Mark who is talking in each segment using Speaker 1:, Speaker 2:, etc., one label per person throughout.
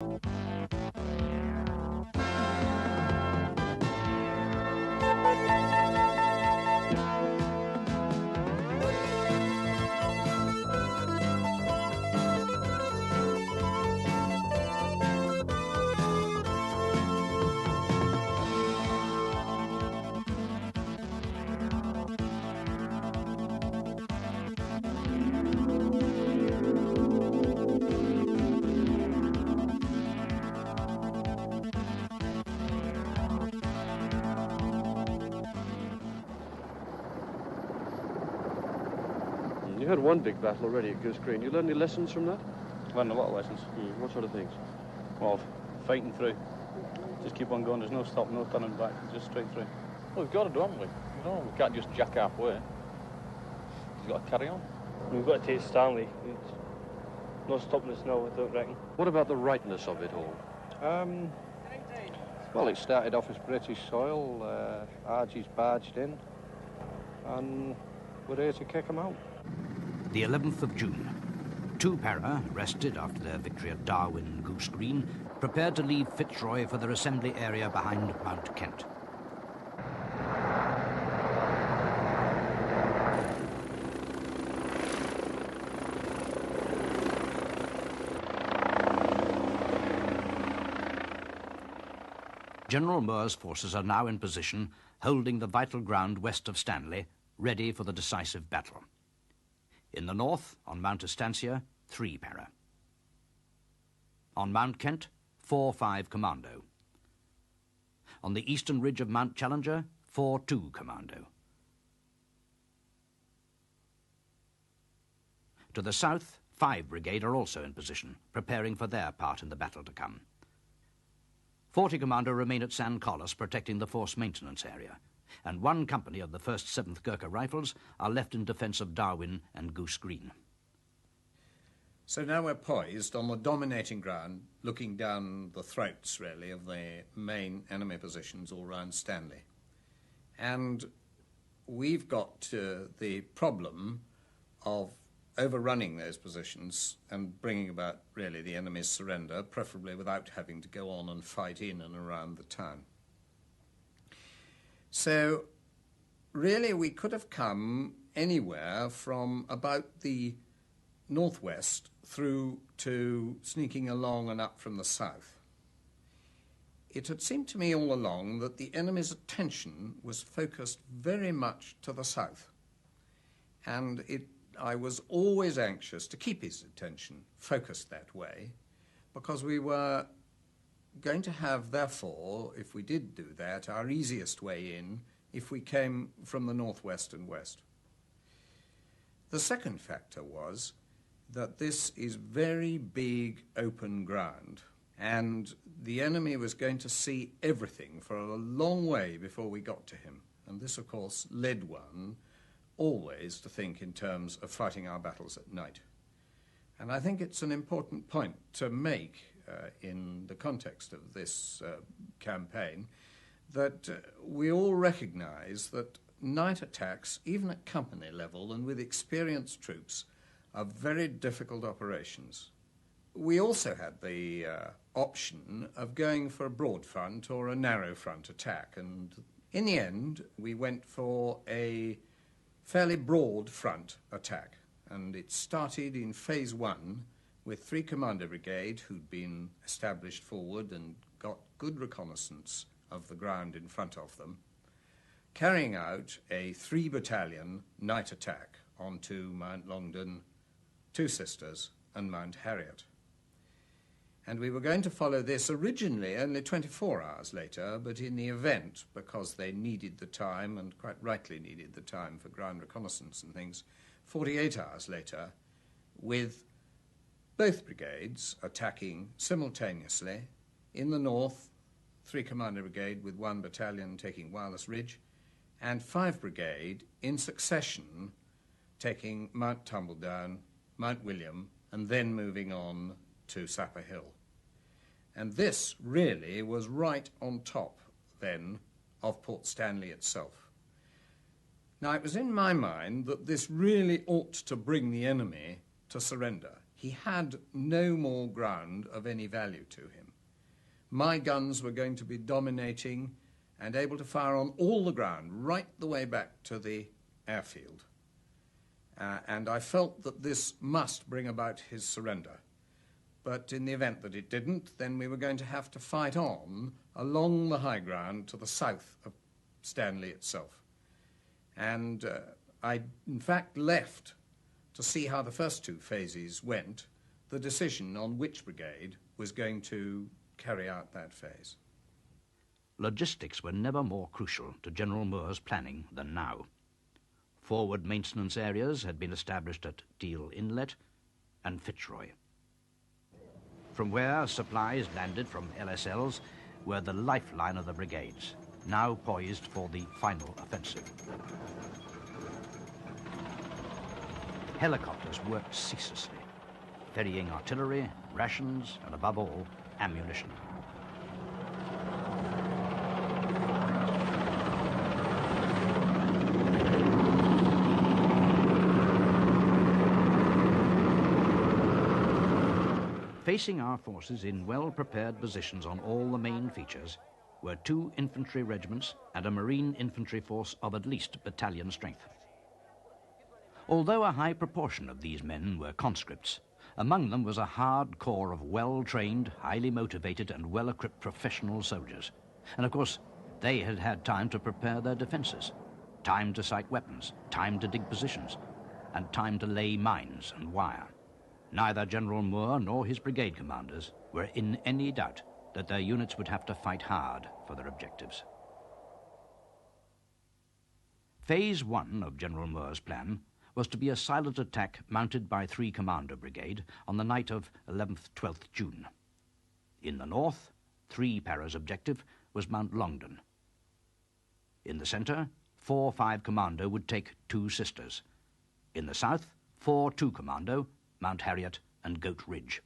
Speaker 1: You had one big battle already at Goose Green. You learned any lessons from that?
Speaker 2: Learned a lot of lessons.
Speaker 1: What sort of things?
Speaker 2: Well, fighting through. Just keep on going. There's no stop, no turning back. Just straight through.
Speaker 3: Well, we've got to do, haven't we? You know, we can't just jack halfway. We've got to carry on.
Speaker 4: We've got to take Stanley. It's no stopping us now, I don't reckon.
Speaker 1: What about the rightness of it all?
Speaker 5: Well, it started off as British soil. Argies barged in, and we're here to kick them out.
Speaker 6: The 11th of June. Two para, rested after their victory at Darwin and Goose Green, prepared to leave Fitzroy for their assembly area behind Mount Kent. General Moore's forces are now in position, holding the vital ground west of Stanley, ready for the decisive battle. In the north, on Mount Estancia, 3 para. On Mount Kent, 4-5 commando. On the eastern ridge of Mount Challenger, 4-2 commando. To the south, 5 Brigade are also in position, preparing for their part in the battle to come. 40 commando remain at San Carlos, protecting the force maintenance area, and 1 company of the 1st 7th Gurkha Rifles are left in defence of Darwin and Goose Green.
Speaker 7: So now we're poised on the dominating ground, looking down the throats, really, of the main enemy positions all round Stanley. And we've got the problem of overrunning those positions and bringing about, really, the enemy's surrender, preferably without having to go on and fight in and around the town. So, really, we could have come anywhere from about the northwest through to sneaking along and up from the south. It had seemed to me all along that the enemy's attention was focused very much to the south, and I was always anxious to keep his attention focused that way, because we were going to have, therefore, if we did do that, our easiest way in if we came from the northwest and west. The second factor was that this is very big open ground, and the enemy was going to see everything for a long way before we got to him. And this, of course, led one always to think in terms of fighting our battles at night. And I think it's an important point to make in the context of this campaign, that we all recognize that night attacks, even at company level and with experienced troops, are very difficult operations. We also had the option of going for a broad front or a narrow front attack, and in the end we went for a fairly broad front attack, and it started in phase 1 with 3 Commander Brigade who'd been established forward and got good reconnaissance of the ground in front of them, carrying out a 3 battalion night attack onto Mount Longdon, 2 Sisters and Mount Harriet. And we were going to follow this originally only 24 hours later, but in the event, because they needed the time, and quite rightly needed the time for ground reconnaissance and things, 48 hours later, with both brigades attacking simultaneously. In the north, 3 Commander Brigade with 1 battalion taking Wireless Ridge, and 5 Brigade in succession taking Mount Tumbledown, Mount William, and then moving on to Sapper Hill. And this really was right on top, then, of Port Stanley itself. Now, it was in my mind that this really ought to bring the enemy to surrender. he had no more ground of any value to him. My guns were going to be dominating and able to fire on all the ground, right the way back to the airfield. And I felt that this must bring about his surrender. But in the event that it didn't, then we were going to have to fight on along the high ground to the south of Stanley itself. And I, in fact, left to see how the first two phases went, the decision on which brigade was going to carry out that phase.
Speaker 6: Logistics were never more crucial to General Moore's planning than now. Forward maintenance areas had been established at Deal Inlet and Fitzroy, from where supplies landed from LSLs were the lifeline of the brigades, now poised for the final offensive. Helicopters worked ceaselessly, ferrying artillery, rations, and above all, ammunition. Facing our forces in well-prepared positions on all the main features were 2 infantry regiments and a Marine infantry force of at least battalion strength. Although a high proportion of these men were conscripts, among them was a hard core of well-trained, highly motivated and well-equipped professional soldiers. And of course, they had had time to prepare their defences, time to sight weapons, time to dig positions, and time to lay mines and wire. Neither General Moore nor his brigade commanders were in any doubt that their units would have to fight hard for their objectives. Phase 1 of General Moore's plan was to be a silent attack mounted by 3 Commando Brigade on the night of 11th-12th June. In the north, 3 Para's objective was Mount Longdon. In the centre, 4-5 Commando would take 2 Sisters. In the south, 4-2 Commando, Mount Harriet and Goat Ridge.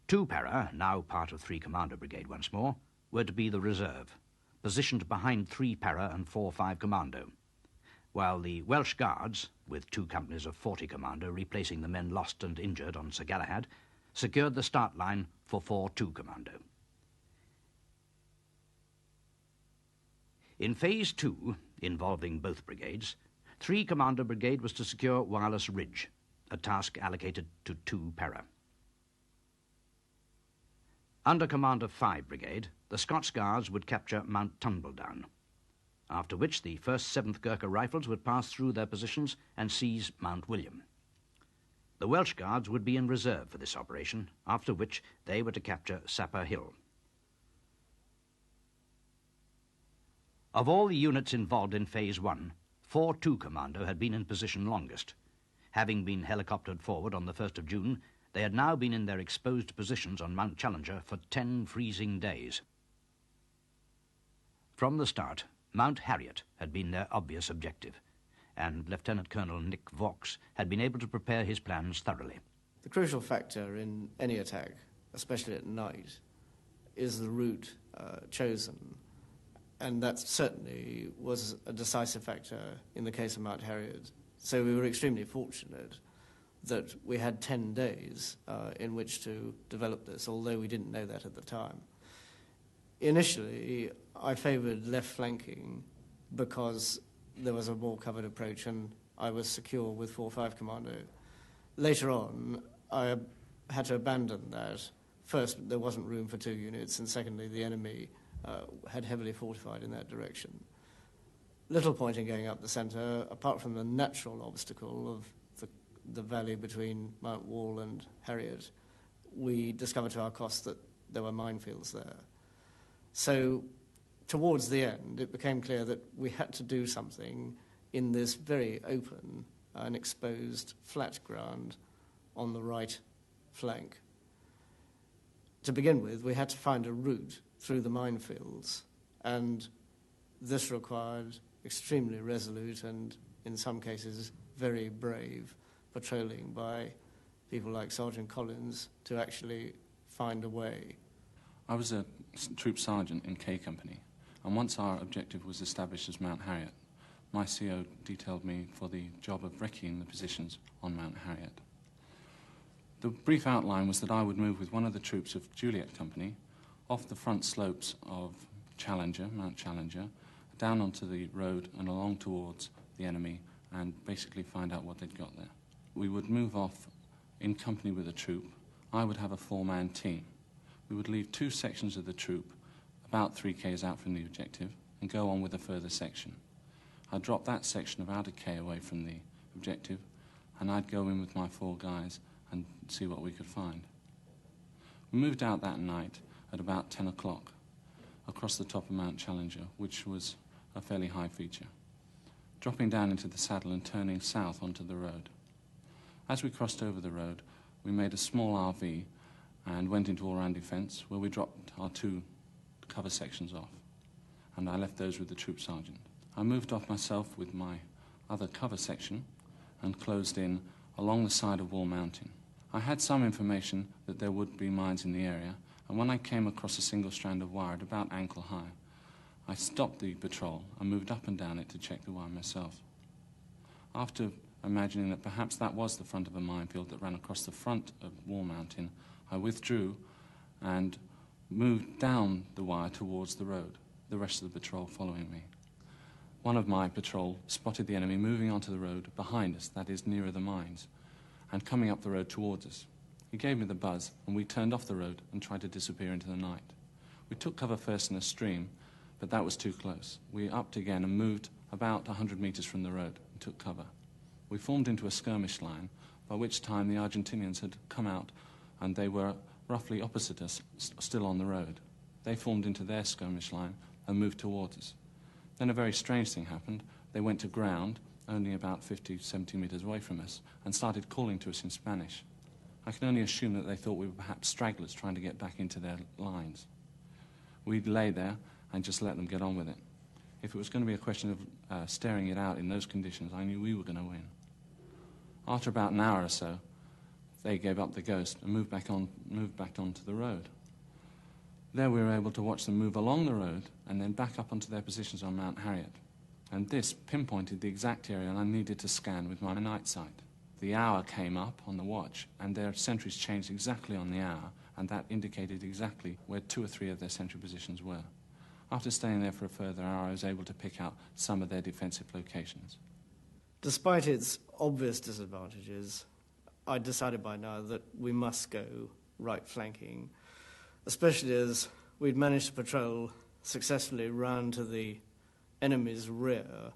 Speaker 6: 2 Para, now part of 3 Commando Brigade once more, were to be the reserve, positioned behind 3 Para and 4-5 Commando, while the Welsh Guards, with 2 companies of 40 Commando replacing the men lost and injured on Sir Galahad, secured the start line for 4-2 Commando. In Phase 2, involving both brigades, 3 Commando Brigade was to secure Wireless Ridge, a task allocated to 2 Para. Under command of 5 Brigade, the Scots Guards would capture Mount Tumbledown, after which the 1st 7th Gurkha Rifles would pass through their positions and seize Mount William. The Welsh Guards would be in reserve for this operation, after which they were to capture Sapper Hill. Of all the units involved in Phase 1, 4-2 Commando had been in position longest. Having been helicoptered forward on the 1st of June, they had now been in their exposed positions on Mount Challenger for 10 freezing days. From the start, Mount Harriet had been their obvious objective, and Lieutenant Colonel Nick Vaux had been able to prepare his plans thoroughly.
Speaker 8: The crucial factor in any attack, especially at night, is the route chosen, and that certainly was a decisive factor in the case of Mount Harriet. So we were extremely fortunate that we had 10 days in which to develop this, although we didn't know that at the time. Initially, I favoured left flanking because there was a more covered approach and I was secure with 4-5 Commando. Later on, I had to abandon that. First, there wasn't room for 2 units, and secondly, the enemy had heavily fortified in that direction. Little point in going up the centre, apart from the natural obstacle of the valley between Mount Wall and Harriet. We discovered to our cost that there were minefields there. So towards the end, it became clear that we had to do something in this very open and exposed flat ground on the right flank. To begin with, we had to find a route through the minefields, and this required extremely resolute and, in some cases, very brave patrolling by people like Sergeant Collins to actually find a way.
Speaker 9: I was a troop sergeant in K Company, and once our objective was established as Mount Harriet, my CO detailed me for the job of recceing the positions on Mount Harriet. The brief outline was that I would move with one of the troops of Juliet Company off the front slopes of Challenger, Mount Challenger, down onto the road and along towards the enemy and basically find out what they'd got there. We would move off in company with a troop. I would have a 4-man team. We would leave 2 sections of the troop about 3 k's out from the objective and go on with a further section. I'd drop that section about a k away from the objective and I'd go in with my 4 guys and see what we could find. We moved out that night at about 10 o'clock across the top of Mount Challenger, which was a fairly high feature, dropping down into the saddle and turning south onto the road. As we crossed over the road, we made a small RV and went into all-round defence, where we dropped our 2 cover sections off, and I left those with the troop sergeant. I moved off myself with my other cover section and closed in along the side of Wall Mountain. I had some information that there would be mines in the area, and when I came across a single strand of wire at about ankle high, I stopped the patrol and moved up and down it to check the wire myself. After imagining that perhaps that was the front of a minefield that ran across the front of Wall Mountain, I withdrew and moved down the wire towards the road, the rest of the patrol following me. One of my patrol spotted the enemy moving onto the road behind us, that is, nearer the mines, and coming up the road towards us. He gave me the buzz, and we turned off the road and tried to disappear into the night. We took cover first in a stream, but that was too close. We upped again and moved about 100 metres from the road and took cover. We formed into a skirmish line, by which time the Argentinians had come out and they were roughly opposite us, still on the road. They formed into their skirmish line and moved towards us. Then a very strange thing happened. They went to ground, only about 50, 70 metres away from us, and started calling to us in Spanish. I can only assume that they thought we were perhaps stragglers trying to get back into their lines. We'd lay there and just let them get on with it. If it was going to be a question of staring it out in those conditions, I knew we were going to win. After about an hour or so, they gave up the ghost and moved back onto the road. There we were able to watch them move along the road and then back up onto their positions on Mount Harriet. And this pinpointed the exact area I needed to scan with my night sight. The hour came up on the watch, and their sentries changed exactly on the hour, and that indicated exactly where 2 or 3 of their sentry positions were. After staying there for a further hour, I was able to pick out some of their defensive locations.
Speaker 8: Despite its obvious disadvantages, I decided by now that we must go right flanking, especially as we'd managed to patrol successfully round to the enemy's rear,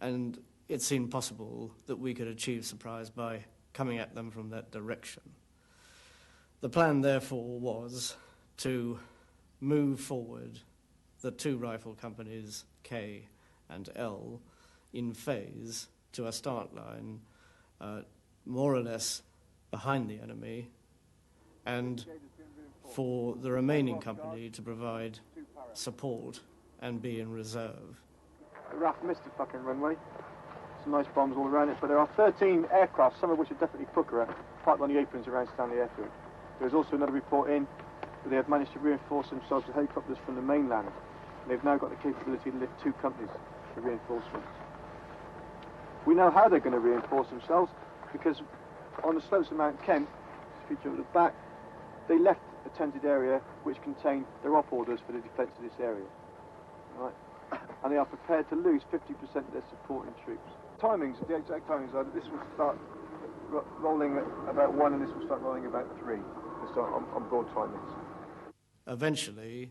Speaker 8: and it seemed possible that we could achieve surprise by coming at them from that direction. The plan, therefore, was to move forward the 2 rifle companies, K and L, in phase to a start line, more or less behind the enemy, and for the remaining company to provide support and be in reserve.
Speaker 10: RAF missed the fucking runway. Some nice bombs all around it, but there are 13 aircraft, some of which are definitely Puckera, parked on the aprons around Stanley Airfield. There was also another report in that they have managed to reinforce themselves with helicopters from the mainland. They've now got the capability to lift 2 companies for reinforcements. We know how they're going to reinforce themselves, because on the slopes of Mount Kent, if you jump at the back, they left a tented area which contained their op orders for the defence of this area. Right? And they are prepared to lose 50% of their supporting troops. Timings, the exact timings are that this will start rolling at about 1 and this will start rolling about 3. This on broad timings.
Speaker 8: Eventually,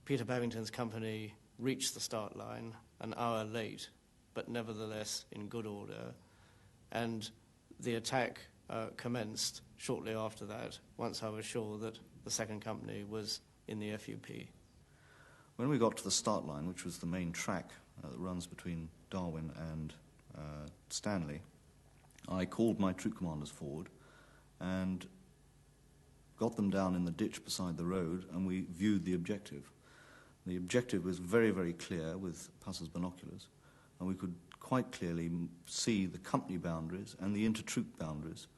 Speaker 8: Peter Babington's company reached the start line an hour late, but nevertheless in good order, and the attack commenced shortly after that, once I was sure that the second company was in the FUP.
Speaker 11: When we got to the start line, which was the main track that runs between Darwin and Stanley, I called my troop commanders forward and got them down in the ditch beside the road, and we viewed the objective. The objective was very, very clear with Passer's binoculars, and we could quite clearly see the company boundaries and the inter-troop boundaries,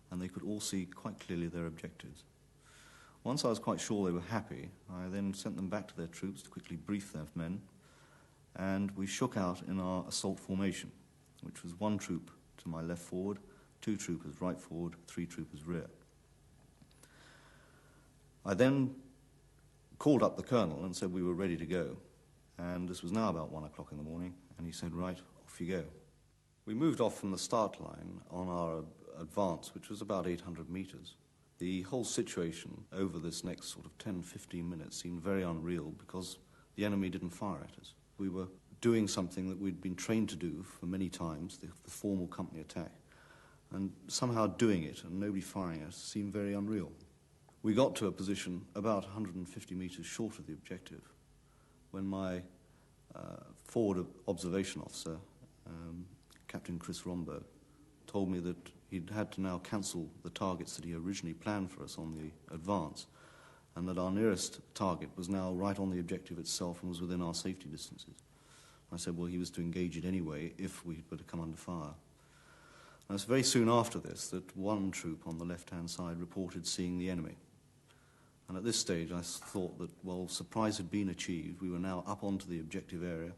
Speaker 11: and they could all see quite clearly their objectives. Once I was quite sure they were happy, I then sent them back to their troops to quickly brief their men, and we shook out in our assault formation, which was 1 troop to my left forward, 2 troopers right forward, 3 troopers rear. I then called up the colonel and said we were ready to go, and this was now about 1 o'clock in the morning, and he said, right, off you go. We moved off from the start line on our advance, which was about 800 metres. The whole situation over this next sort of 10-15 minutes seemed very unreal because the enemy didn't fire at us. We were doing something that we'd been trained to do for many times, the formal company attack, and somehow doing it and nobody firing at us seemed very unreal. We got to a position about 150 metres short of the objective when my forward observation officer, Captain Chris Romberg, told me that he'd had to now cancel the targets that he originally planned for us on the advance, and that our nearest target was now right on the objective itself and was within our safety distances. I said, well, he was to engage it anyway if we were to come under fire. And it was very soon after this that one troop on the left-hand side reported seeing the enemy. And at this stage I thought that, well, surprise had been achieved. We were now up onto the objective area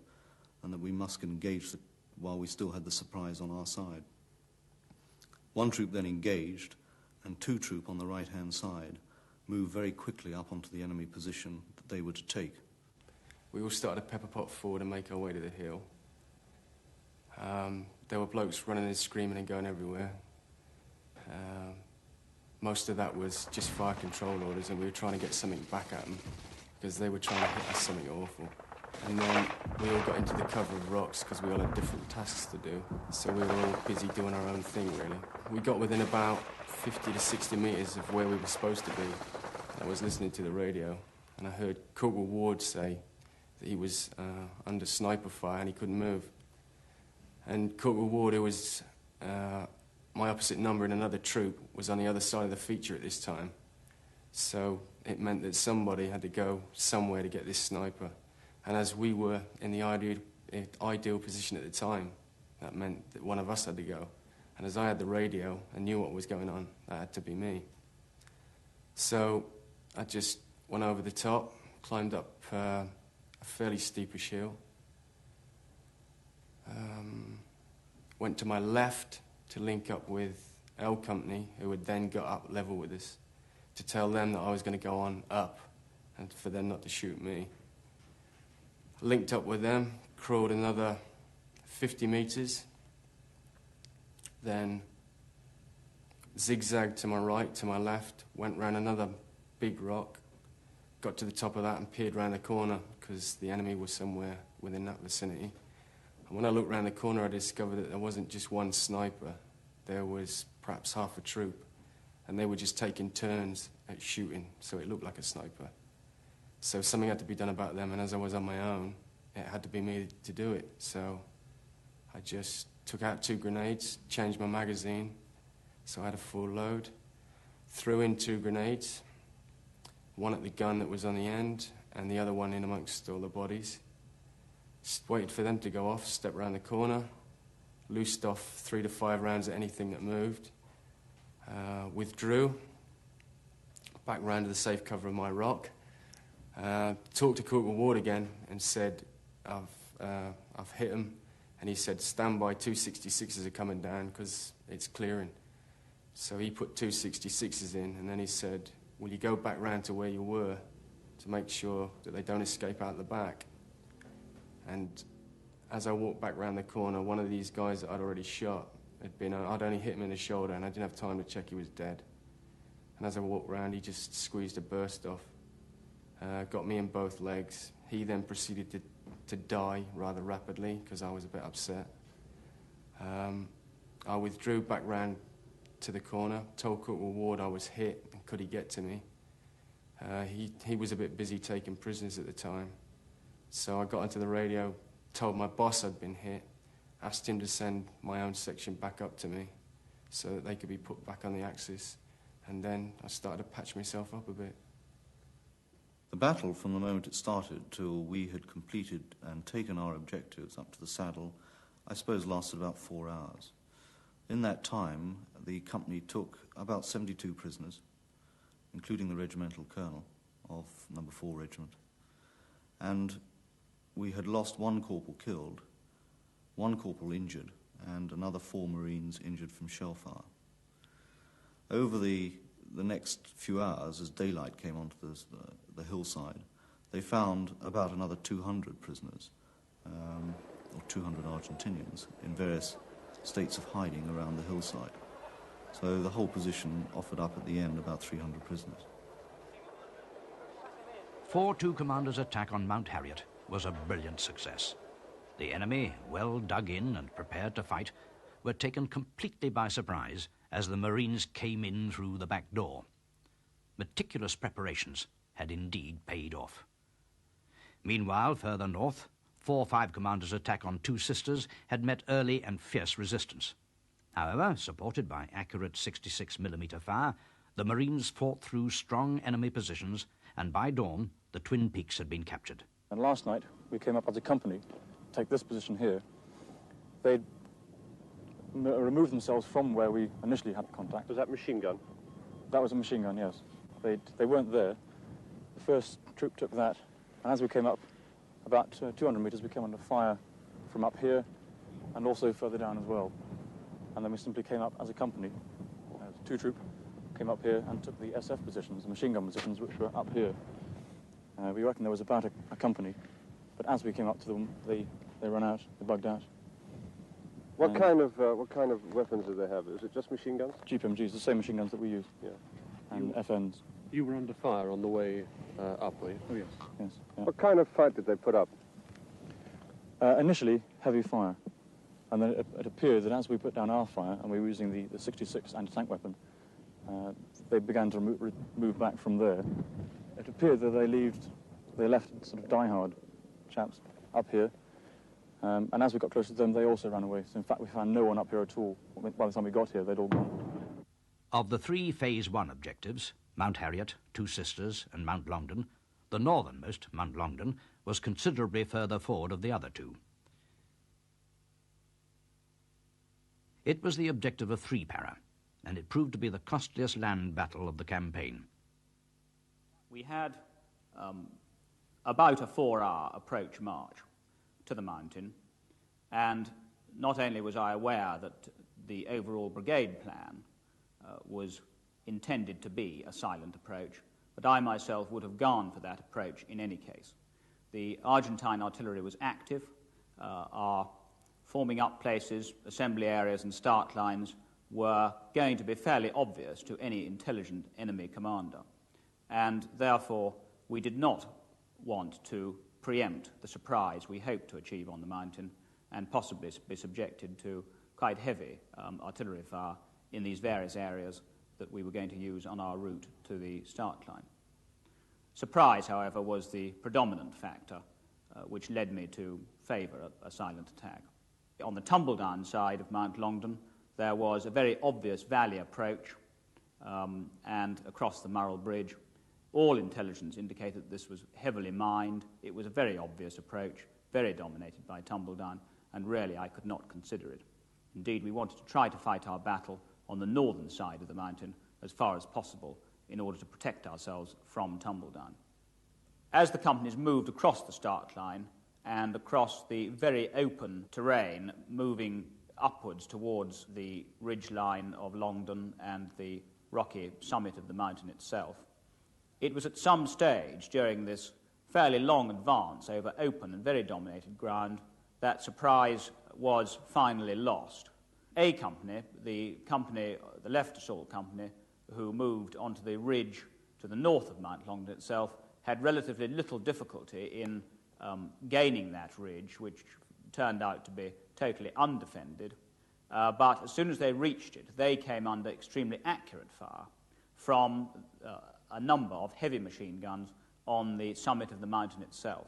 Speaker 11: and that we must engage while we still had the surprise on our side. One troop then engaged, and 2 troop on the right-hand side moved very quickly up onto the enemy position that they were to take.
Speaker 12: We all started to pepper pot forward and make our way to the hill. There were blokes running and screaming and going everywhere. Most of that was just fire control orders, and we were trying to get something back at them because they were trying to hit us something awful. And then we all got into the cover of rocks because we all had different tasks to do. So we were all busy doing our own thing, really. We got within about 50 to 60 metres of where we were supposed to be. I was listening to the radio, and I heard Corporal Ward say that he was under sniper fire and he couldn't move. And Corporal Ward, who was my opposite number in another troop, was on the other side of the feature at this time. So it meant that somebody had to go somewhere to get this sniper. And as we were in the ideal position at the time, that meant that one of us had to go. And as I had the radio and knew what was going on, that had to be me. So I just went over the top, climbed up a fairly steepish hill, went to my left to link up with L Company, who had then got up level with us, to tell them that I was going to go on up and for them not to shoot me. Linked up with them, crawled another 50 metres, then zigzagged to my right, to my left, went round another big rock, got to the top of that and peered round the corner because the enemy was somewhere within that vicinity. And when I looked round the corner, I discovered that there wasn't just one sniper. There was perhaps half a troop, and they were just taking turns at shooting, so it looked like a sniper. So something had to be done about them, and as I was on my own, it had to be me to do it. So I just took out 2 grenades, changed my magazine, so I had a full load, threw in 2 grenades, one at the gun that was on the end, and the other one in amongst all the bodies. Just waited for them to go off, stepped round the corner, loosed off 3 to 5 rounds at anything that moved, withdrew, back round to the safe cover of my rock, talked to Corporal Ward again and said, I've hit him, and he said, stand by, 266s are coming down because it's clearing. So he put 266s in, and then he said, will you go back round to where you were to make sure that they don't escape out the back? And as I walked back round the corner, one of these guys that I'd already shot I'd only hit him in the shoulder, and I didn't have time to check he was dead. And as I walked round, he just squeezed a burst off, got me in both legs. He then proceeded to die rather rapidly because I was a bit upset. I withdrew back round to the corner, told Corporal Ward I was hit and could he get to me. He was a bit busy taking prisoners at the time. So I got onto the radio, told my boss I'd been hit, asked him to send my own section back up to me so that they could be put back on the axis, and then I started to patch myself up a bit.
Speaker 11: The battle, from the moment it started till we had completed and taken our objectives up to the saddle, I suppose lasted about 4 hours. In that time, the company took about 72 prisoners, including the regimental colonel of No. 4 Regiment, and we had lost 1 corporal killed, 1 corporal injured, and another 4 Marines injured from shell fire. Over the next few hours, as daylight came onto the hillside, they found about another 200 prisoners, or 200 Argentinians, in various states of hiding around the hillside. So the whole position offered up at the end about 300 prisoners.
Speaker 6: 4-2 Commander's attack on Mount Harriet was a brilliant success. The enemy, well dug in and prepared to fight, were taken completely by surprise as the Marines came in through the back door. Meticulous preparations had indeed paid off. Meanwhile, further north, 4-5 Commander's attack on Two Sisters had met early and fierce resistance. However, supported by accurate 66mm fire, the Marines fought through strong enemy positions, and by dawn, the Twin Peaks had been captured.
Speaker 3: And last night, we came up as a company to take this position here. They'd removed themselves from where we initially had contact.
Speaker 1: Was that machine gun?
Speaker 3: That was a machine gun, yes. They weren't there. The first troop took that, and as we came up about 200 metres, we came under fire from up here and also further down as well. And then we simply came up as a company. Two troop came up here and took the SF positions, the machine gun positions, which were up here. We reckon there was about a company, but as we came up to them, they ran out, they bugged out.
Speaker 1: What kind of weapons did they have? Was it just machine guns?
Speaker 3: GPMGs, the same machine guns that we use.
Speaker 1: Yeah.
Speaker 3: And FNs.
Speaker 1: You were under fire on the way up, were you?
Speaker 3: Oh, yes. Yes. Yeah.
Speaker 1: What kind of fight did they put up?
Speaker 3: Initially, heavy fire. And then it appeared that as we put down our fire, and we were using the 66 anti-tank weapon, they began to move back from there. It appeared that they left sort of die-hard chaps up here, and as we got closer to them, they also ran away. So in fact, we found no one up here at all. By the time we got here, they'd all gone.
Speaker 6: Of the 3 Phase 1 objectives, Mount Harriet, Two Sisters, and Mount Longdon, the northernmost, Mount Longdon, was considerably further forward of the other 2. It was the objective of 3-para, and it proved to be the costliest land battle of the campaign.
Speaker 13: We had about a 4-hour approach march to the mountain, and not only was I aware that the overall brigade plan was intended to be a silent approach, but I myself would have gone for that approach in any case. The Argentine artillery was active. Our forming up places, assembly areas and start lines were going to be fairly obvious to any intelligent enemy commander, and therefore we did not want to preempt the surprise we hoped to achieve on the mountain and possibly be subjected to quite heavy artillery fire in these various areas that we were going to use on our route to the start line. Surprise, however, was the predominant factor which led me to favour a silent attack. On the tumble-down side of Mount Longdon, there was a very obvious valley approach, and across the Murrell Bridge, all intelligence indicated that this was heavily mined. It was a very obvious approach, very dominated by tumble-down, and really I could not consider it. Indeed, we wanted to try to fight our battle on the northern side of the mountain as far as possible in order to protect ourselves from tumble-down. As the companies moved across the start line and across the very open terrain, moving upwards towards the ridge line of Longdon and the rocky summit of the mountain itself, it was at some stage during this fairly long advance over open and very dominated ground that surprise was finally lost. A company, the left assault company, who moved onto the ridge to the north of Mount Longdon itself, had relatively little difficulty in gaining that ridge, which turned out to be totally undefended. But as soon as they reached it, they came under extremely accurate fire from a number of heavy machine guns on the summit of the mountain itself.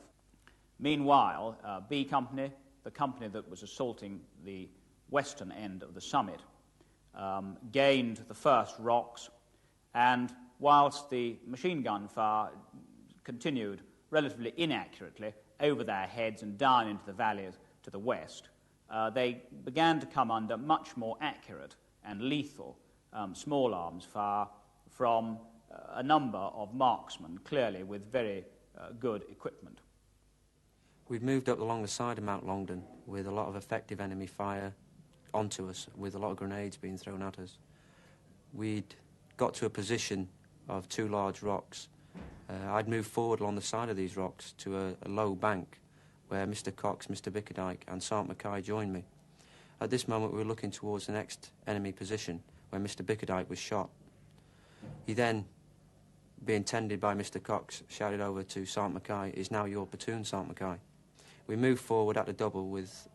Speaker 13: Meanwhile, B Company, the company that was assaulting the western end of the summit, gained the first rocks, and whilst the machine gun fire continued relatively inaccurately over their heads and down into the valleys to the west, they began to come under much more accurate and lethal small arms fire from a number of marksmen, clearly with very good equipment.
Speaker 14: We'd moved up along the side of Mount Longdon with a lot of effective enemy fire onto us, with a lot of grenades being thrown at us. We'd got to a position of two large rocks. I'd moved forward along the side of these rocks to a low bank where Mr. Cox, Mr. Bickerdike and Sergeant Mackay joined me. At this moment, we were looking towards the next enemy position where Mr. Bickerdike was shot. He then, being tended by Mr. Cox, shouted over to Sergeant Mackay, "It's now your platoon, Sergeant Mackay." We moved forward at the double with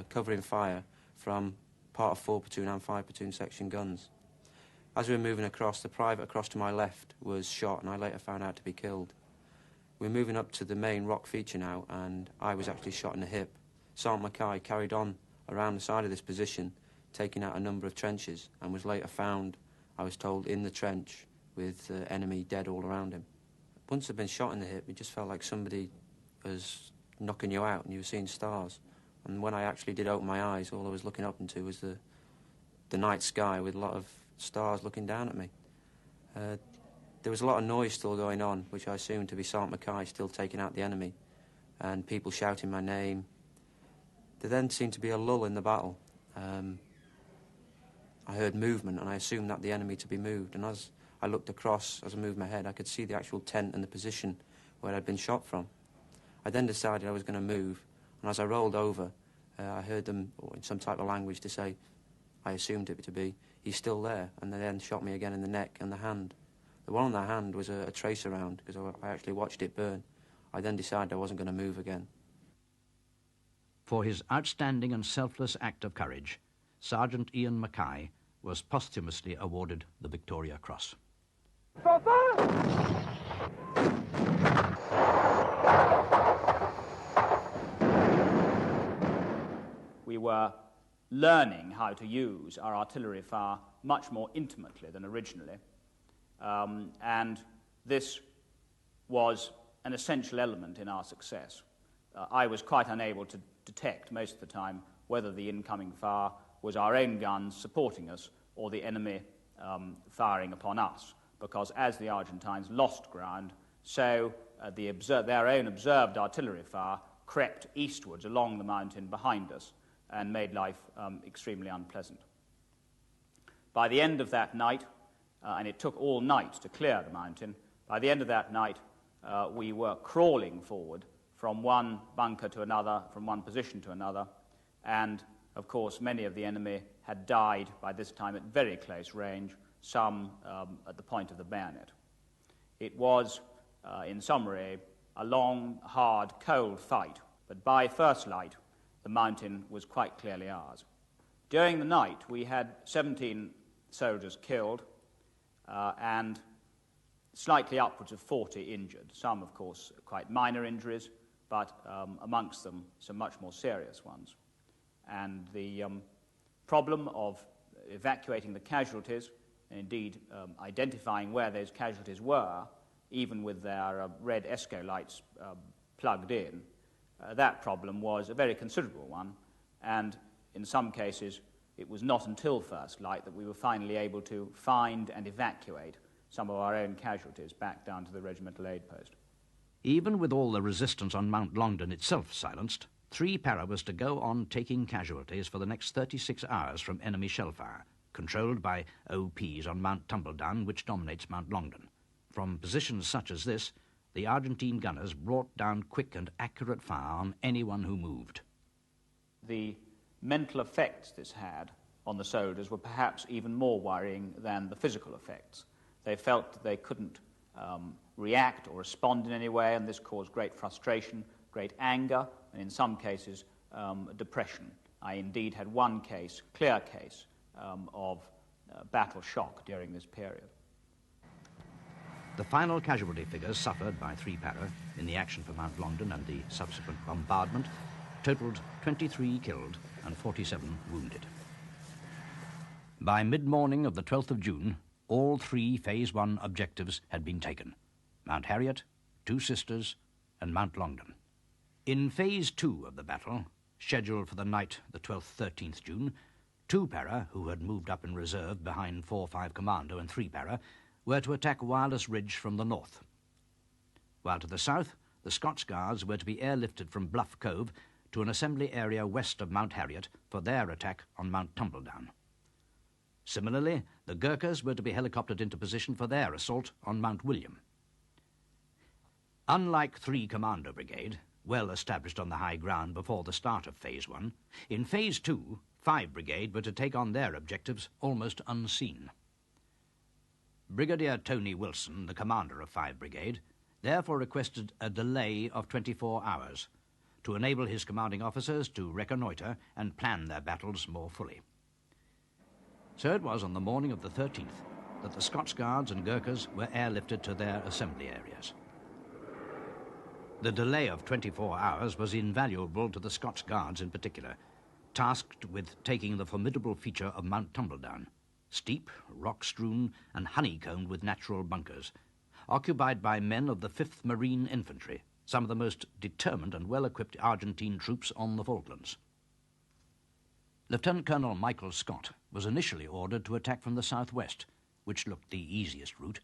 Speaker 14: covering fire from part of 4 platoon and 5 platoon section guns. As we were moving across, the private across to my left was shot, and I later found out to be killed. We were moving up to the main rock feature now, and I was actually shot in the hip. Sergeant Mackay carried on around the side of this position, taking out a number of trenches, and was later found, I was told, in the trench with the enemy dead all around him. Once I'd been shot in the hip, it just felt like somebody was knocking you out and you were seeing stars. And when I actually did open my eyes, all I was looking up into was the night sky with a lot of stars looking down at me. There was a lot of noise still going on, which I assumed to be Sergeant Mackay still taking out the enemy, and people shouting my name. There then seemed to be a lull in the battle. I heard movement, and I assumed that the enemy to be moved, and as I looked across, as I moved my head, I could see the actual tent and the position where I'd been shot from. I then decided I was going to move, and as I rolled over, I heard them, or in some type of language, to say, I assumed it to be, "He's still there," and they then shot me again in the neck and the hand. The one on the hand was a tracer round, because I actually watched it burn. I then decided I wasn't going to move again.
Speaker 6: For his outstanding and selfless act of courage, Sergeant Ian Mackay was posthumously awarded the Victoria Cross.
Speaker 13: We were learning how to use our artillery fire much more intimately than originally, and this was an essential element in our success. I was quite unable to detect most of the time whether the incoming fire was our own guns supporting us or the enemy firing upon us, because as the Argentines lost ground, so their own observed artillery fire crept eastwards along the mountain behind us and made life extremely unpleasant. By the end of that night, and it took all night to clear the mountain, by the end of that night we were crawling forward from one bunker to another, from one position to another, and of course many of the enemy had died by this time at very close range, some at the point of the bayonet. It was, in summary, a long, hard, cold fight, but by first light the mountain was quite clearly ours. During the night we had 17 soldiers killed and slightly upwards of 40 injured, some of course quite minor injuries, but amongst them some much more serious ones. And the problem of evacuating the casualties, and indeed identifying where those casualties were, even with their red ESCO lights plugged in, that problem was a very considerable one, and in some cases it was not until first light that we were finally able to find and evacuate some of our own casualties back down to the regimental aid post.
Speaker 6: Even with all the resistance on Mount Longdon itself silenced, 3 Para was to go on taking casualties for the next 36 hours from enemy shellfire, controlled by OPs on Mount Tumbledown, which dominates Mount Longdon. From positions such as this, the Argentine gunners brought down quick and accurate fire on anyone who moved.
Speaker 13: The mental effects this had on the soldiers were perhaps even more worrying than the physical effects. They felt that they couldn't react or respond in any way, and this caused great frustration, great anger, and in some cases depression. I indeed had one case, clear case, of battle shock during this period.
Speaker 6: The final casualty figures suffered by 3 Para in the action for Mount Longdon and the subsequent bombardment totalled 23 killed and 47 wounded. By mid-morning of the 12th of June, all 3 Phase 1 objectives had been taken: Mount Harriet, 2 Sisters, and Mount Longdon. In Phase 2 of the battle, scheduled for the night the 12th, 13th June, 2 Para, who had moved up in reserve behind 4-5 Commando and 3 Para, were to attack Wireless Ridge from the north. While to the south, the Scots Guards were to be airlifted from Bluff Cove to an assembly area west of Mount Harriet for their attack on Mount Tumbledown. Similarly, the Gurkhas were to be helicoptered into position for their assault on Mount William. Unlike 3 Commando Brigade, well established on the high ground before the start of Phase 1, in Phase 2, 5 Brigade were to take on their objectives almost unseen. Brigadier Tony Wilson, the commander of 5 Brigade, therefore requested a delay of 24 hours to enable his commanding officers to reconnoitre and plan their battles more fully. So it was on the morning of the 13th that the Scots Guards and Gurkhas were airlifted to their assembly areas. The delay of 24 hours was invaluable to the Scots Guards in particular, tasked with taking the formidable feature of Mount Tumbledown, steep, rock-strewn and honeycombed with natural bunkers, occupied by men of the 5th Marine Infantry, some of the most determined and well-equipped Argentine troops on the Falklands. Lieutenant Colonel Michael Scott was initially ordered to attack from the southwest, which looked the easiest route,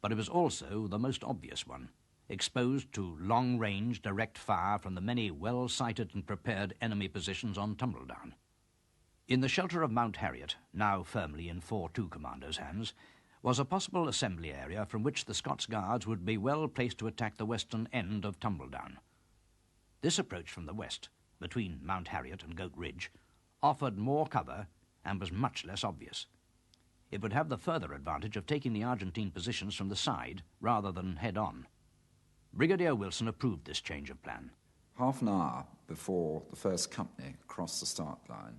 Speaker 6: but it was also the most obvious one, exposed to long-range direct fire from the many well-sighted and prepared enemy positions on Tumbledown. In the shelter of Mount Harriet, now firmly in 4-2 Commandos' hands, was a possible assembly area from which the Scots Guards would be well placed to attack the western end of Tumbledown. This approach from the west, between Mount Harriet and Goat Ridge, offered more cover and was much less obvious. It would have the further advantage of taking the Argentine positions from the side rather than head-on. Brigadier Wilson approved this change of plan.
Speaker 15: Half an hour before the first company crossed the start line,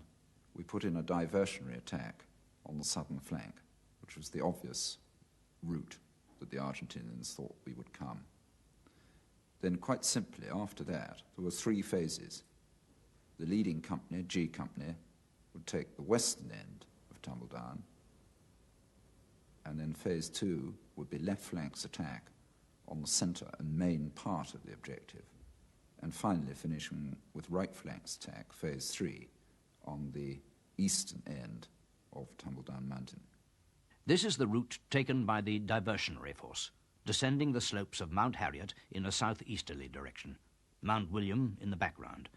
Speaker 15: we put in a diversionary attack on the southern flank, which was the obvious route that the Argentinians thought we would come. Then, quite simply, after that, there were 3 phases. The leading company, G Company, would take the western end of Tumbledown, and then Phase 2 would be left flank's attack on the centre and main part of the objective, and finally finishing with right flank's attack, Phase 3, on the eastern end of Tumbledown Mountain.
Speaker 6: This is the route taken by the diversionary force, descending the slopes of Mount Harriet in a southeasterly direction, Mount William in the background,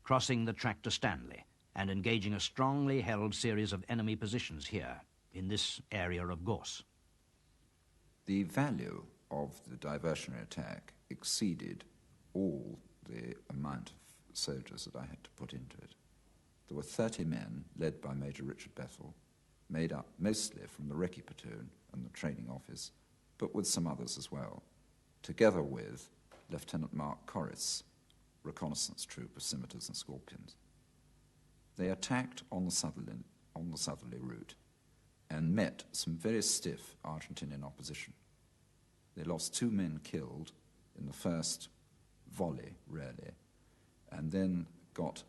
Speaker 6: crossing the track to Stanley and engaging a strongly held series of enemy positions here, in this area of Gorse.
Speaker 15: The value of the diversionary attack exceeded all the amount of soldiers that I had to put into it. There were 30 men, led by Major Richard Bethel, made up mostly from the recce platoon and the training office, but with some others as well, together with Lieutenant Mark Corris, reconnaissance troop of scimitars and scorpions. They attacked on the southerly route and met some very stiff Argentinian opposition. They lost 2 men killed in the first volley, really, and then got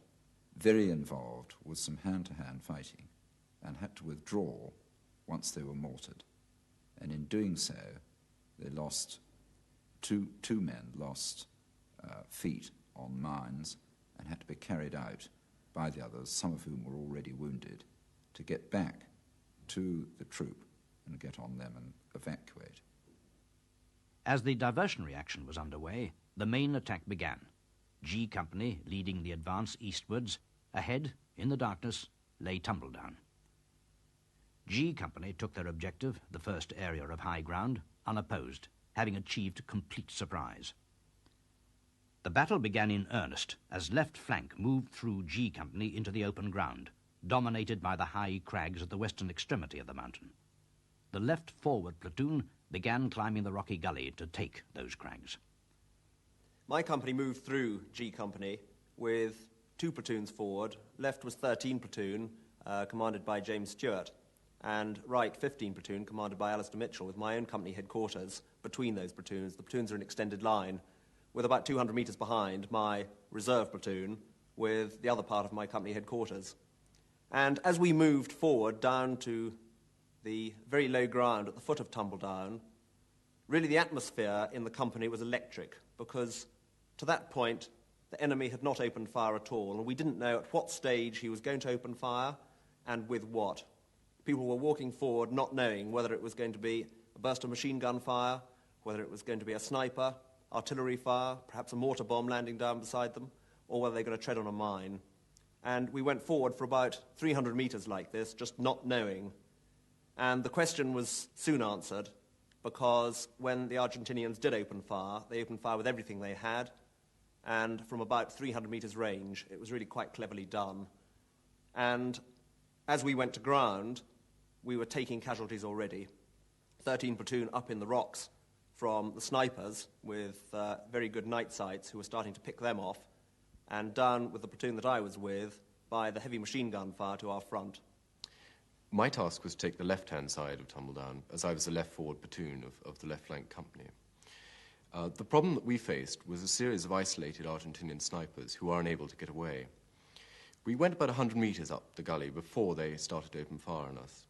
Speaker 15: very involved with some hand-to-hand fighting and had to withdraw once they were mortared. And in doing so, they lost, two men lost feet on mines and had to be carried out by the others, some of whom were already wounded, to get back to the troop and get on them and evacuate.
Speaker 6: As the diversionary action was underway, the main attack began. G Company leading the advance eastwards. Ahead, in the darkness, lay Tumbledown. G Company took their objective, the first area of high ground, unopposed, having achieved complete surprise. The battle began in earnest as left flank moved through G Company into the open ground, dominated by the high crags at the western extremity of the mountain. The left forward platoon began climbing the rocky gully to take those crags.
Speaker 16: My company moved through G Company with 2 platoons forward. Left was 13 platoon, commanded by James Stewart, and right 15 platoon, commanded by Alistair Mitchell, with my own company headquarters between those platoons. The platoons are an extended line, with about 200 metres behind my reserve platoon, with the other part of my company headquarters. And as we moved forward down to the very low ground at the foot of Tumbledown, really the atmosphere in the company was electric, because to that point the enemy had not opened fire at all, and we didn't know at what stage he was going to open fire and with what. People were walking forward not knowing whether it was going to be a burst of machine gun fire, whether it was going to be a sniper, artillery fire, perhaps a mortar bomb landing down beside them, or whether they were going to tread on a mine. And we went forward for about 300 metres like this, just not knowing And the question was soon answered, because when the Argentinians did open fire, they opened fire with everything they had, and from about 300 metres range, it was really quite cleverly done. And as we went to ground, we were taking casualties already. 13 platoon up in the rocks from the snipers with very good night sights who were starting to pick them off, and down with the platoon that I was with by the heavy machine gun fire to our front.
Speaker 17: My task was to take the left-hand side of Tumbledown, as I was the left-forward platoon of the left flank company. The problem that we faced was a series of isolated Argentinian snipers who were unable to get away. We went about 100 metres up the gully before they started to open fire on us.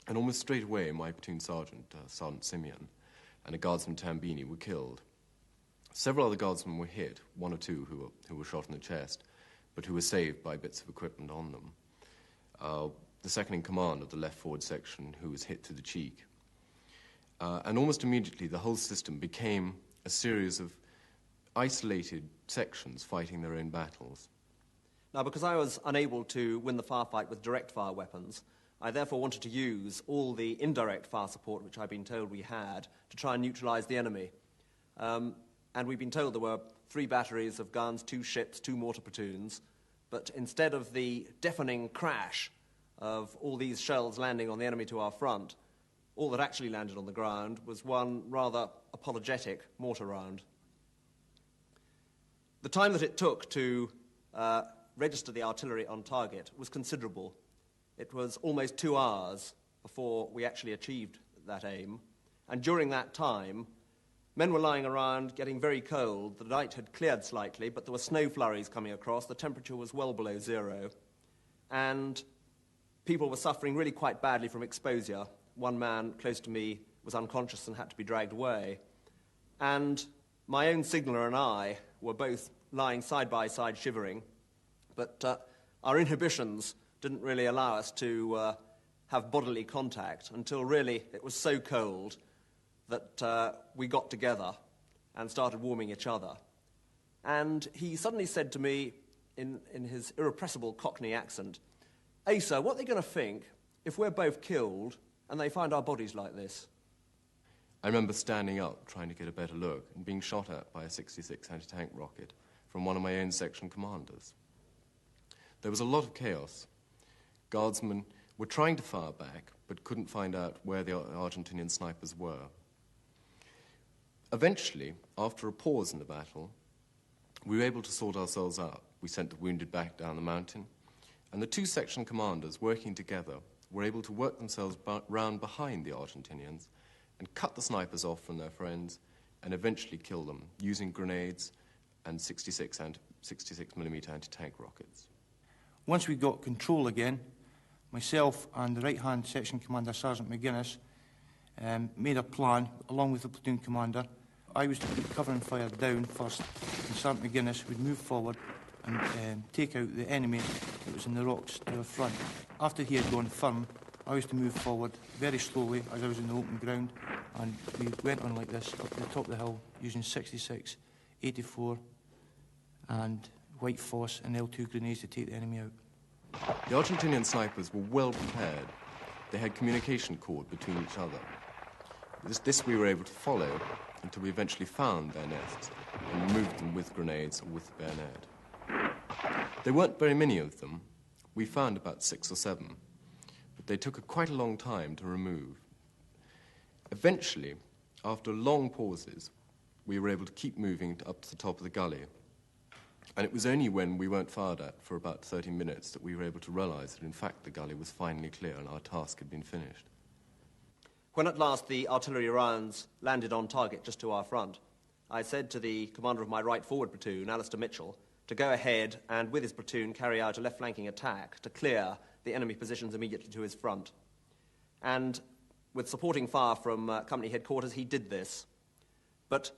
Speaker 17: And almost straight away, my platoon sergeant, Sergeant Simeon, and a guardsman Tambini were killed. Several other guardsmen were hit, one or two who were shot in the chest, but who were saved by bits of equipment on them. The second-in-command of the left-forward section, who was hit to the cheek. And almost immediately, the whole system became a series of isolated sections fighting their own battles.
Speaker 16: Now, because I was unable to win the firefight with direct fire weapons, I therefore wanted to use all the indirect fire support which I'd been told we had to try and neutralise the enemy. And we'd been told there were 3 batteries of guns, 2 ships, 2 mortar platoons, but instead of the deafening crash of all these shells landing on the enemy to our front, all that actually landed on the ground was one rather apologetic mortar round. The time that it took to register the artillery on target was considerable. It was almost 2 hours before we actually achieved that aim, and during that time, men were lying around getting very cold. The night had cleared slightly, but there were snow flurries coming across. The temperature was well below 0, and people were suffering really quite badly from exposure. One man close to me was unconscious and had to be dragged away. And my own signaller and I were both lying side by side shivering, but our inhibitions didn't really allow us to have bodily contact until really it was so cold that we got together and started warming each other. And he suddenly said to me in his irrepressible Cockney accent, "Asa, what are they going to think if we're both killed and they find our bodies like this?"
Speaker 17: I remember standing up, trying to get a better look, and being shot at by a 66 anti-tank rocket from one of my own section commanders. There was a lot of chaos. Guardsmen were trying to fire back, but couldn't find out where the Argentinian snipers were. Eventually, after a pause in the battle, we were able to sort ourselves out. We sent the wounded back down the mountain, and the 2 section commanders, working together, were able to work themselves round behind the Argentinians and cut the snipers off from their friends and eventually kill them using grenades and 66mm anti-tank rockets.
Speaker 18: Once we got control again, myself and the right-hand section commander, Sergeant McGuinness, made a plan, along with the platoon commander. I was to put cover and fire down first, and Sergeant McGuinness would move forward and take out the enemy that was in the rocks to the front. After he had gone firm, I was to move forward very slowly as I was in the open ground, and we went on like this up to the top of the hill using 66, 84 and White Phos and L2 grenades to take the enemy out.
Speaker 17: The Argentinian snipers were well prepared. They had communication cord between each other. This we were able to follow until we eventually found their nests and removed them with grenades or with the bayonet. There weren't very many of them. We found about 6 or 7, but they took quite a long time to remove. Eventually, after long pauses, we were able to keep moving up to the top of the gully. And it was only when we weren't fired at for about 30 minutes that we were able to realise that, in fact, the gully was finally clear and our task had been finished.
Speaker 16: When at last the artillery rounds landed on target just to our front, I said to the commander of my right forward platoon, Alistair Mitchell, to go ahead and, with his platoon, carry out a left-flanking attack to clear the enemy positions immediately to his front. And with supporting fire from company headquarters, he did this. But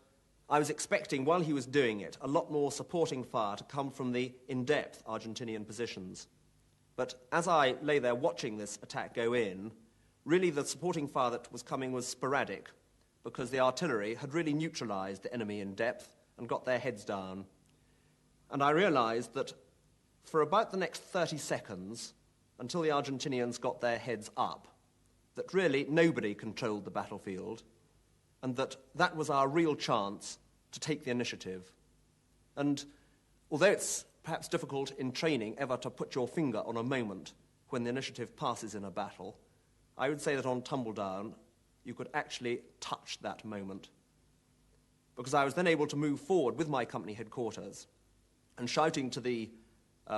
Speaker 16: I was expecting, while he was doing it, a lot more supporting fire to come from the in-depth Argentinian positions. But as I lay there watching this attack go in, really the supporting fire that was coming was sporadic, because the artillery had really neutralised the enemy in depth and got their heads down. And I realised that for about the next 30 seconds, until the Argentinians got their heads up, that really nobody controlled the battlefield, and that that was our real chance to take the initiative. And although it's perhaps difficult in training ever to put your finger on a moment when the initiative passes in a battle, I would say that on Tumbledown you could actually touch that moment. Because I was then able to move forward with my company headquarters and shouting to the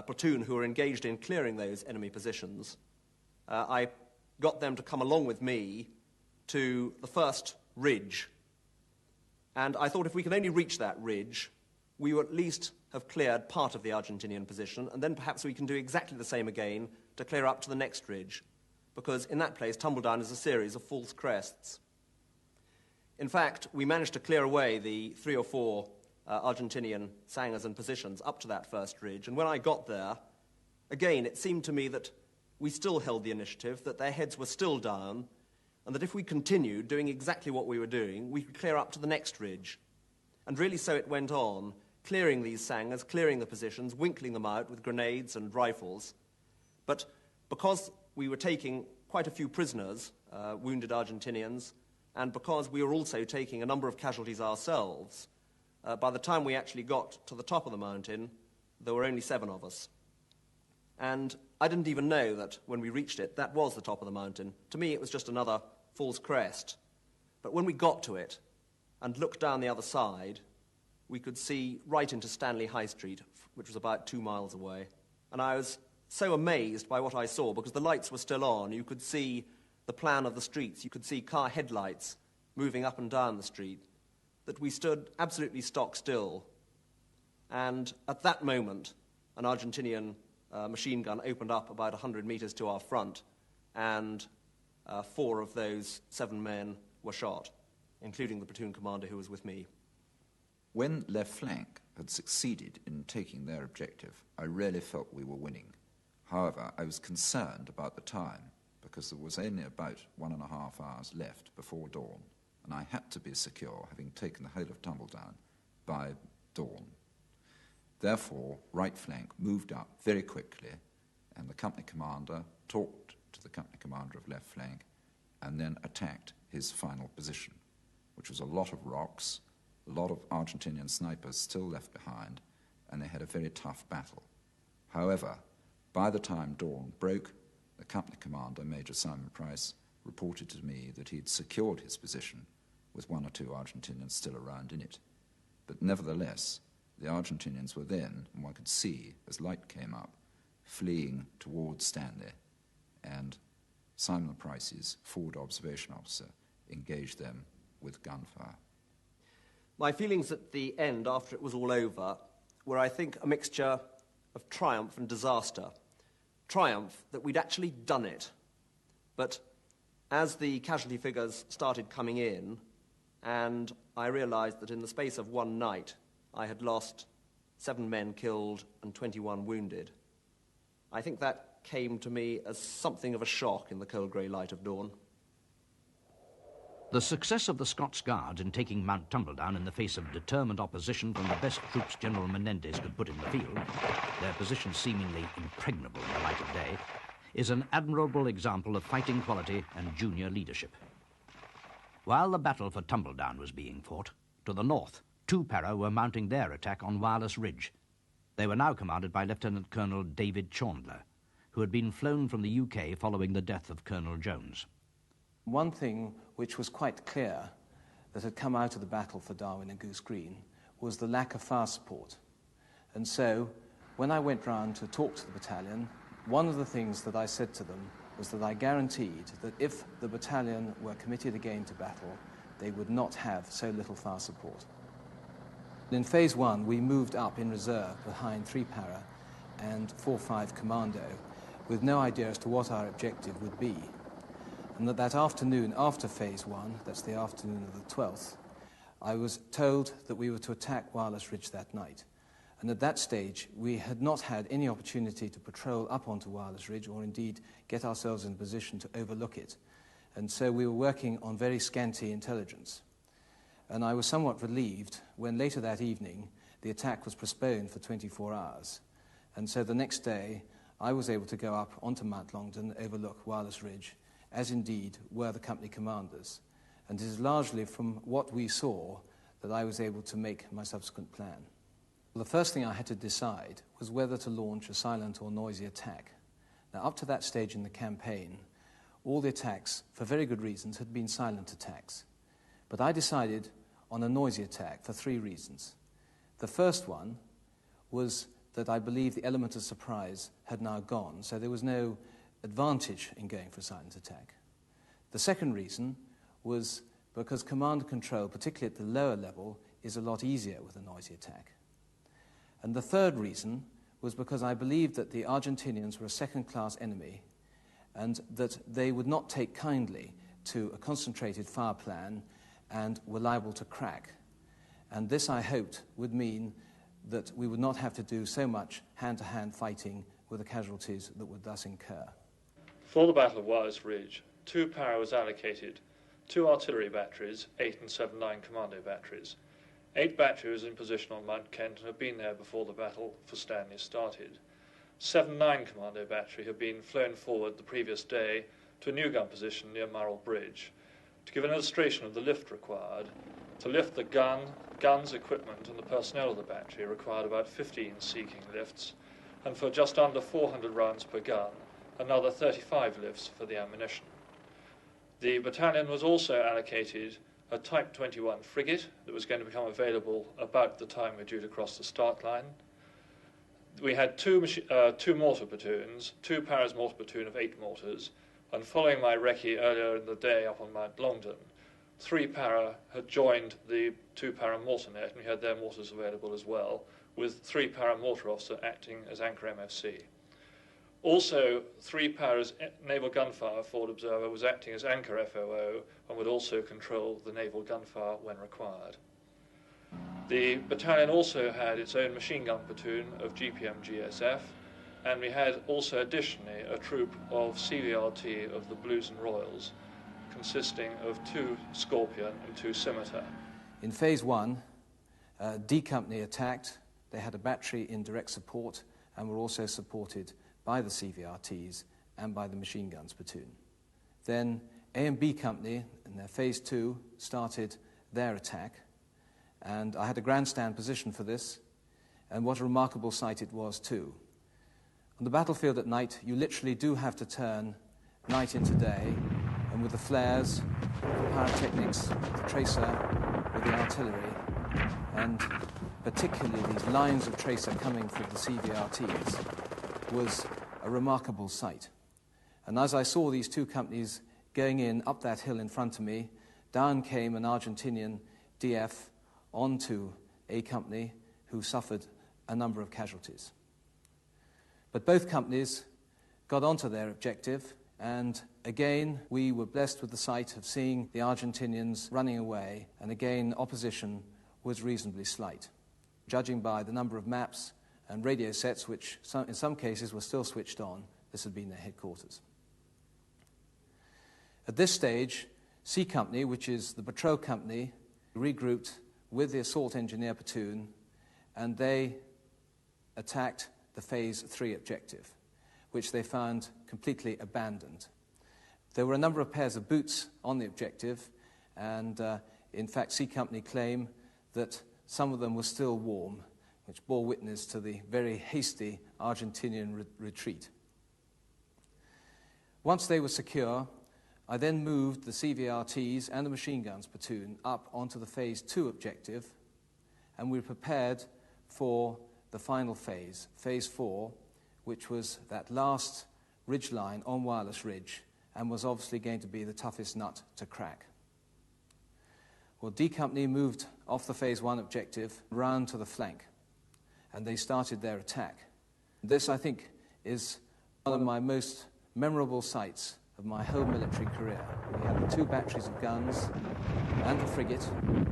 Speaker 16: platoon who were engaged in clearing those enemy positions, I got them to come along with me to the first ridge. And I thought if we could only reach that ridge, we would at least have cleared part of the Argentinian position, and then perhaps we can do exactly the same again to clear up to the next ridge, because in that place, Tumbledown is a series of false crests. In fact, we managed to clear away the 3 or 4 Argentinian sangers and positions up to that first ridge, and when I got there, again, it seemed to me that we still held the initiative, that their heads were still down, and that if we continued doing exactly what we were doing, we could clear up to the next ridge. And really so it went on, clearing these sangers, clearing the positions, winkling them out with grenades and rifles. But because we were taking quite a few prisoners, wounded Argentinians, and because we were also taking a number of casualties ourselves, by the time we actually got to the top of the mountain, there were only 7 of us. And I didn't even know that when we reached it, that was the top of the mountain. To me, it was just another false crest. But when we got to it and looked down the other side, we could see right into Stanley High Street, which was about 2 miles away. And I was so amazed by what I saw, because the lights were still on. You could see the plan of the streets. You could see car headlights moving up and down the street, that we stood absolutely stock still. And at that moment, an Argentinian machine gun opened up about 100 meters to our front, and 4 of those 7 men were shot, including the platoon commander who was with me.
Speaker 15: When left flank had succeeded in taking their objective, I really felt we were winning. However, I was concerned about the time, because there was only about 1.5 hours left before dawn, and I had to be secure, having taken the whole of Tumbledown, by dawn. Therefore, right flank moved up very quickly, and the company commander talked to the company commander of left flank, and then attacked his final position, which was a lot of rocks, a lot of Argentinian snipers still left behind, and they had a very tough battle. However, by the time dawn broke, the company commander, Major Simon Price, reported to me that he'd secured his position with 1 or 2 Argentinians still around in it. But nevertheless, the Argentinians were then, and one could see as light came up, fleeing towards Stanley, and Simon Price's forward observation officer engaged them with gunfire.
Speaker 16: My feelings at the end, after it was all over, were, I think, a mixture of triumph and disaster. Triumph that we'd actually done it. But as the casualty figures started coming in, and I realized that in the space of one night I had lost 7 men killed and 21 wounded, I think that came to me as something of a shock in the cold grey light of dawn.
Speaker 6: The success of the Scots Guards in taking Mount Tumbledown in the face of determined opposition from the best troops General Menendez could put in the field, their position seemingly impregnable in the light of day, is an admirable example of fighting quality and junior leadership. While the battle for Tumbledown was being fought, to the north, 2 para were mounting their attack on Wireless Ridge. They were now commanded by Lieutenant Colonel David Chandler, who had been flown from the UK following the death of Colonel Jones.
Speaker 19: One thing which was quite clear that had come out of the battle for Darwin and Goose Green was the lack of fire support. And so, when I went round to talk to the battalion, one of the things that I said to them was that I guaranteed that if the battalion were committed again to battle, they would not have so little fire support. In Phase 1, we moved up in reserve behind 3 para and 4-5 commando, with no idea as to what our objective would be. And that afternoon after Phase 1, that's the afternoon of the 12th, I was told that we were to attack Wireless Ridge that night. And at that stage, we had not had any opportunity to patrol up onto Wireless Ridge or indeed get ourselves in a position to overlook it. And so we were working on very scanty intelligence. And I was somewhat relieved when later that evening the attack was postponed for 24 hours. And so the next day I was able to go up onto Mount Longdon, overlook Wireless Ridge, as indeed were the company commanders. And it is largely from what we saw that I was able to make my subsequent plan. Well, the first thing I had to decide was whether to launch a silent or noisy attack. Now, up to that stage in the campaign, all the attacks, for very good reasons, had been silent attacks. But I decided on a noisy attack for 3 reasons. The first one was that I believe the element of surprise had now gone, so there was no advantage in going for a silent attack. The second reason was because command and control, particularly at the lower level, is a lot easier with a noisy attack. And the third reason was because I believed that the Argentinians were a second-class enemy and that they would not take kindly to a concentrated fire plan and were liable to crack. And this, I hoped, would mean that we would not have to do so much hand-to-hand fighting with the casualties that would thus incur.
Speaker 20: For the Battle of Wireless Ridge, 2 para was allocated, 2 artillery batteries, 8 and 7 9 commando batteries. 8 batteries in position on Mount Kent and had been there before the Battle for Stanley started. 7 9 commando battery had been flown forward the previous day to a new gun position near Murrell Bridge. To give an illustration of the lift required, to lift the guns, equipment and the personnel of the battery required about 15 Sea King lifts, and for just under 400 rounds per gun, another 35 lifts for the ammunition. The battalion was also allocated a Type 21 frigate that was going to become available about the time we're due to cross the start line. We had 2 mortar platoons, 2 paras mortar platoon of 8 mortars, and following my recce earlier in the day up on Mount Longdon, 3 para had joined the 2 para mortar net, and we had their mortars available as well, with 3 para mortar officer acting as anchor MFC. Also, 3 paras naval gunfire forward observer was acting as anchor FOO and would also control the naval gunfire when required. The battalion also had its own machine gun platoon of GPM GSF, and we had also additionally a troop of CVRT of the Blues and Royals, consisting of 2 Scorpion and 2 Scimitar.
Speaker 19: In Phase 1, D Company attacked. They had a battery in direct support and were also supported by the CVRTs and by the machine guns platoon. Then A and B Company, in their Phase 2, started their attack, and I had a grandstand position for this, and what a remarkable sight it was too. On the battlefield at night, you literally do have to turn night into day, and with the flares, the pyrotechnics, the tracer, with the artillery, and particularly these lines of tracer coming from the CVRTs, was a remarkable sight. And as I saw these 2 companies going in up that hill in front of me, down came an Argentinian DF onto A Company, who suffered a number of casualties. But both companies got onto their objective, and again we were blessed with the sight of seeing the Argentinians running away, and again opposition was reasonably slight. Judging by the number of maps and radio sets, which in some cases were still switched on, this had been their headquarters. At this stage, C Company, which is the patrol company, regrouped with the assault engineer platoon, and they attacked the Phase 3 objective, which they found completely abandoned. There were a number of pairs of boots on the objective, and in fact C Company claim that some of them were still warm, which bore witness to the very hasty Argentinian retreat. Once they were secure, I then moved the CVRTs and the machine guns platoon up onto the Phase 2 objective, and we were prepared for the final phase, Phase 4, which was that last ridge line on Wireless Ridge, and was obviously going to be the toughest nut to crack. Well, D Company moved off the Phase 1 objective round to the flank, and they started their attack. This, I think, is one of my most memorable sights of my whole military career. We had the 2 batteries of guns, and the frigate,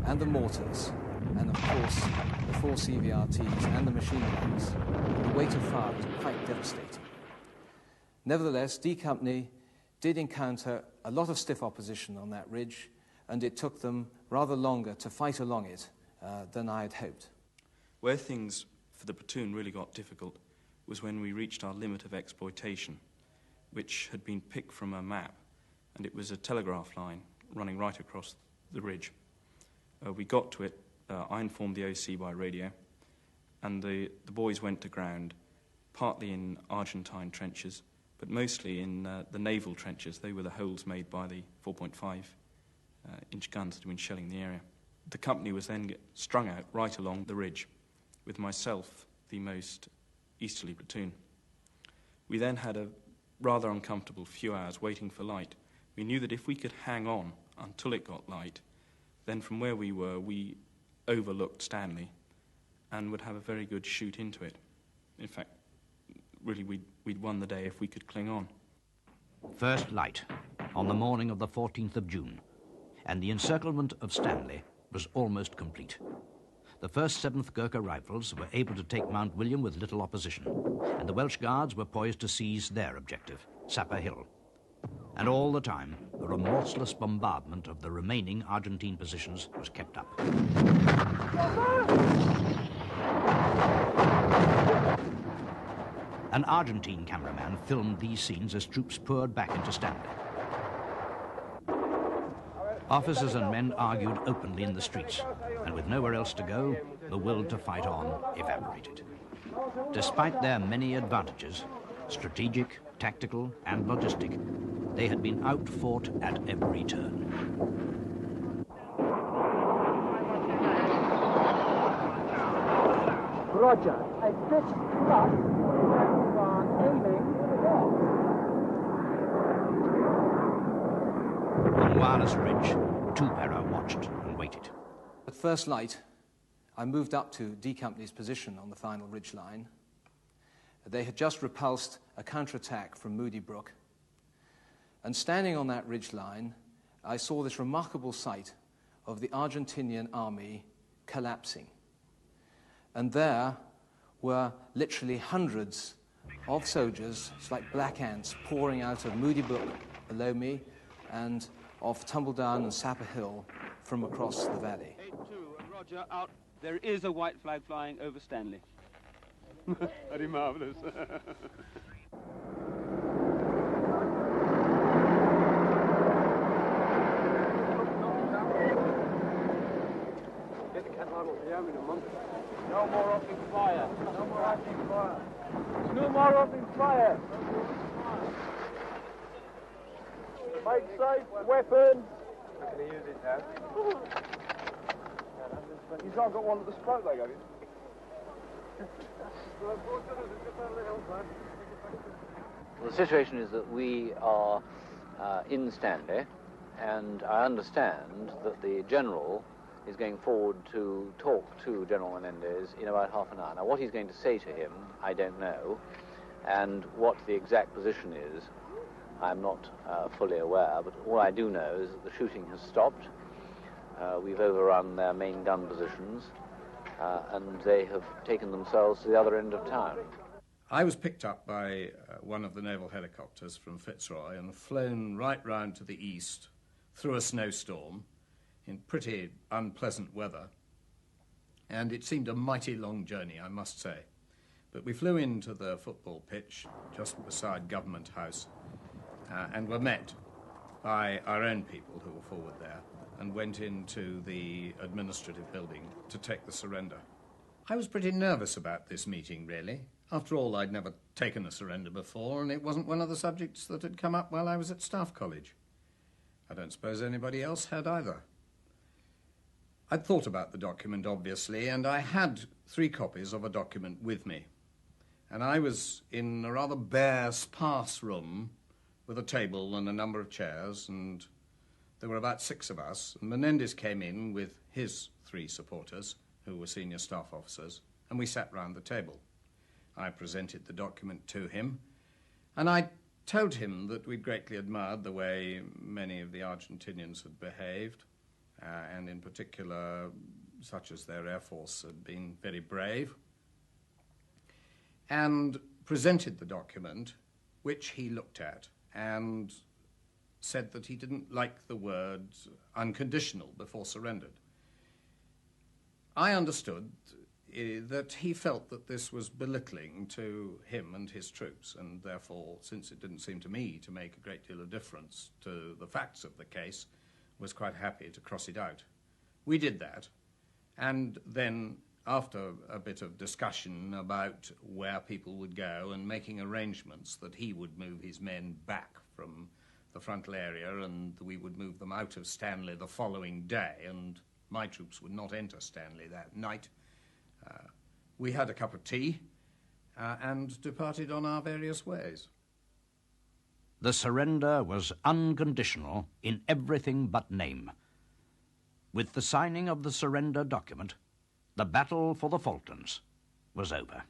Speaker 19: and the mortars, and of course the 4 CVRTs and the machine guns. The weight of fire was quite devastating. Nevertheless, D Company did encounter a lot of stiff opposition on that ridge, and it took them rather longer to fight along it than I had hoped.
Speaker 21: Where things for the platoon really got difficult was when we reached our limit of exploitation, which had been picked from a map and it was a telegraph line running right across the ridge. We got to it. I informed the OC by radio, and the boys went to ground, partly in Argentine trenches, but mostly in the naval trenches. They were the holes made by the 4.5-inch guns that had been shelling the area. The company was then strung out right along the ridge, with myself the most easterly platoon. We then had a rather uncomfortable few hours waiting for light. We knew that if we could hang on until it got light, then from where we were, we overlooked Stanley and would have a very good shoot into it. In fact, really, we'd won the day if we could cling on.
Speaker 6: First light on the morning of the 14th of June, and the encirclement of Stanley was almost complete. The 1st 7th Gurkha Rifles were able to take Mount William with little opposition, and the Welsh Guards were poised to seize their objective, Sapper Hill. And all the time, a remorseless bombardment of the remaining Argentine positions was kept up. An Argentine cameraman filmed these scenes as troops poured back into Stanley. Officers and men argued openly in the streets, and with nowhere else to go, the will to fight on evaporated. Despite their many advantages, strategic, tactical, and logistic, they had been outfought at every turn.
Speaker 2: Roger. At this spot, we are aiming for the wall.
Speaker 6: On Wireless Ridge, 2-para watched and waited.
Speaker 19: At first light, I moved up to D Company's position on the final ridge line. They had just repulsed a counterattack from Moody Brook. And standing on that ridge line, I saw this remarkable sight of the Argentinian army collapsing. And there were literally hundreds of soldiers, it's like black ants, pouring out of Moody Brook below me and of Tumbledown and Sapper Hill from across the valley.
Speaker 22: 8-2, Roger, out. There is a white flag flying over Stanley. Very marvellous.
Speaker 2: No more opening fire. No more opening fire. No more opening fire. Make safe, weapon. Can he use his hand? He's not got one at the stroke, they got it.
Speaker 23: The situation is that we are in Stanley, and I understand that the General is going forward to talk to General Menendez in about half an hour. Now, what he's going to say to him, I don't know, and what the exact position is, I'm not fully aware, but all I do know is that the shooting has stopped. We've overrun their main gun positions, and they have taken themselves to the other end of town.
Speaker 7: I was picked up by one of the naval helicopters from Fitzroy and flown right round to the east through a snowstorm in pretty unpleasant weather. And it seemed a mighty long journey, I must say. But we flew into the football pitch just beside Government House and were met by our own people who were forward there and went into the administrative building to take the surrender. I was pretty nervous about this meeting, really. After all, I'd never taken a surrender before, and it wasn't one of the subjects that had come up while I was at Staff College. I don't suppose anybody else had either. I'd thought about the document, obviously, and I had 3 copies of a document with me. And I was in a rather bare, sparse room with a table and a number of chairs, and there were about 6 of us. And Menendez came in with his 3 supporters, who were senior staff officers, and we sat round the table. I presented the document to him, and I told him that we'd greatly admired the way many of the Argentinians had behaved, and in particular, such as their Air Force had been very brave, and presented the document, which he looked at, and said that he didn't like the word unconditional before surrendered. I understood that he felt that this was belittling to him and his troops, and therefore, since it didn't seem to me to make a great deal of difference to the facts of the case, was quite happy to cross it out. We did that, and then after a bit of discussion about where people would go and making arrangements that he would move his men back from the frontal area and we would move them out of Stanley the following day, and my troops would not enter Stanley that night. We had a cup of tea and departed on our various ways.
Speaker 6: The surrender was unconditional in everything but name. With the signing of the surrender document, the battle for the Falklands was over.